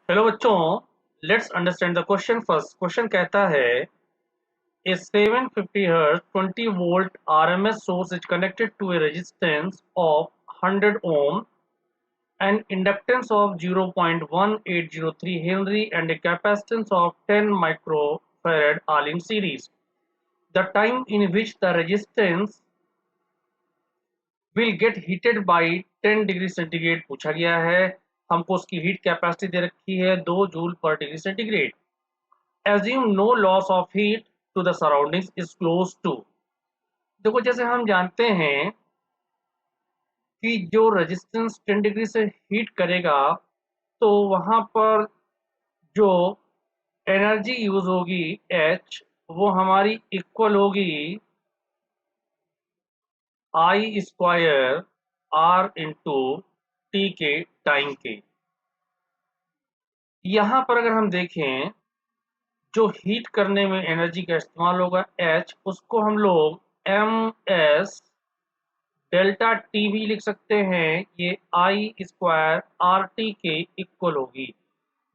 Hello बच्चों, let's understand the question first. Question कहता है ए 750 hertz 20 volt RMS source is connected to a resistance of 100 ohm, an inductance of 0.1803 Henry and a capacitance of 10 microfarad all in series. The time in which the resistance will get heated by 10 degree centigrade पूछा गया है। हमको उसकी heat capacity दे रखी है 2 joule पर degree centigrade. assume no loss of heat to the surroundings is close to। देखो, जैसे हम जानते हैं कि जो रेजिस्टेंस 10 डिग्री से हीट करेगा तो वहां पर जो एनर्जी यूज होगी H, वो हमारी इक्वल होगी I square R into T के टाइम के। यहां पर अगर हम देखें जो हीट करने में एनर्जी का इस्तेमाल होगा H, उसको हम लोग MS डेल्टा टी भी लिख सकते हैं। ये आई स्क्वायर आर टी के इक्वल होगी।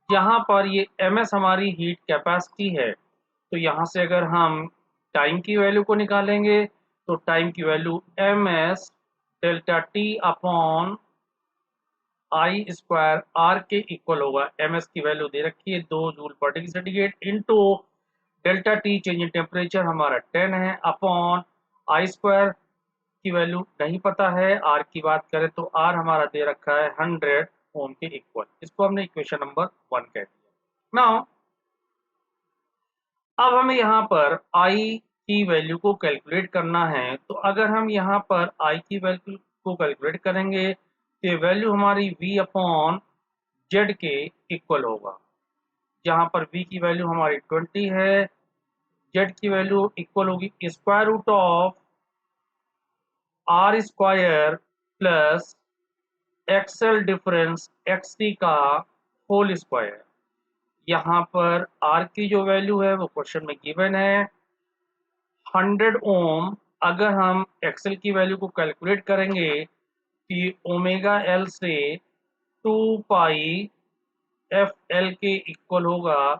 यहाँ पर ये एम एस हमारी हीट कैपेसिटी है, तो यहाँ से अगर हम टाइम की वैल्यू को निकालेंगे तो टाइम की value M S delta T upon I square R के इक्वल होगा। एम एस की वैल्यू दे रखी है 2 जूल पर degree centigrade into delta T change in temperature हमारा 10 है अपॉन आई स्क्वायर की वैल्यू नहीं पता है। आर की बात करें तो आर हमारा दे रखा है 100 ओम के इक्वल। इसको हमने इक्वेशन नंबर 1 कह दिया। नाउ अब हमें यहाँ पर आई की वैल्यू को कैलकुलेट करना है, तो अगर हम यहाँ पर आई की वैल्यू को कैलकुलेट करेंगे तो ये वैल्यू हमारी v अपॉन जेड के इक्वल होगा। जहाँ पर v की वैल्यू हमारी 20 है, जेड की वैल्यू इक्वल होगी square root of R square plus XL difference XT का होल स्क्वायर। यहाँ पर आर की जो वैल्यू है वो क्वेश्चन में गिवन है 100 ओम। अगर हम एक्सएल की वैल्यू को कैलकुलेट करेंगे तो ओमेगा एल से 2 पाई एफ एल के इक्वल होगा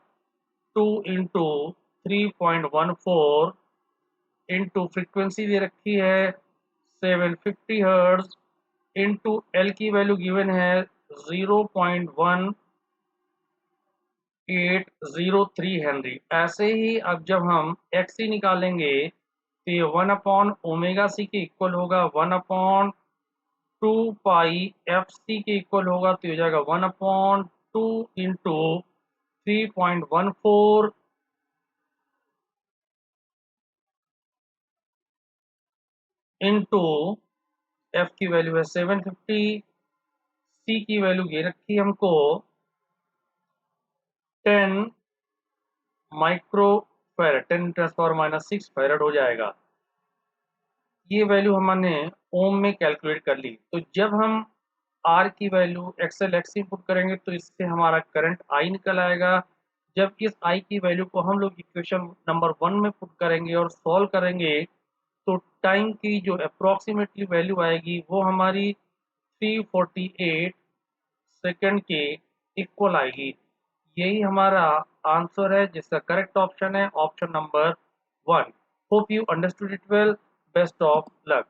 2 इंटू 3.14 इंटू फ्रिक्वेंसी दे रखी है 750 हर्ट्ज इंटू एल की वैल्यू गिवन है 0.1803 हेनरी। ऐसे ही अब जब हम एक्स सी निकालेंगे तो ये 1 अपॉन ओमेगा सी के इक्वल होगा 1 अपॉन 2 पाई एफ सी के इक्वल होगा, तो ये हो जाएगा 1 अपॉन 2 इंटू 3.14 इंटू एफ की वैल्यू है 750, सी की वैल्यू ये रखी हमको 10 माइक्रो फैरड, 10 × -6 फैरड हो जाएगा। ये वैल्यू हमने ओम में कैलकुलेट कर ली। तो जब हम आर की वैल्यू एक्सएल एक्स पुट करेंगे तो इससे हमारा करंट आई निकल आएगा। जब इस आई की वैल्यू को हम लोग इक्वेशन नंबर 1 में पुट करेंगे और सॉल्व करेंगे तो टाइम की जो अप्रोक्सीमेटली वैल्यू आएगी वो हमारी 348 सेकंड के इक्वल आएगी। यही हमारा आंसर है, जिसका करेक्ट ऑप्शन है option number 1। Hope you understood it well. Best of luck.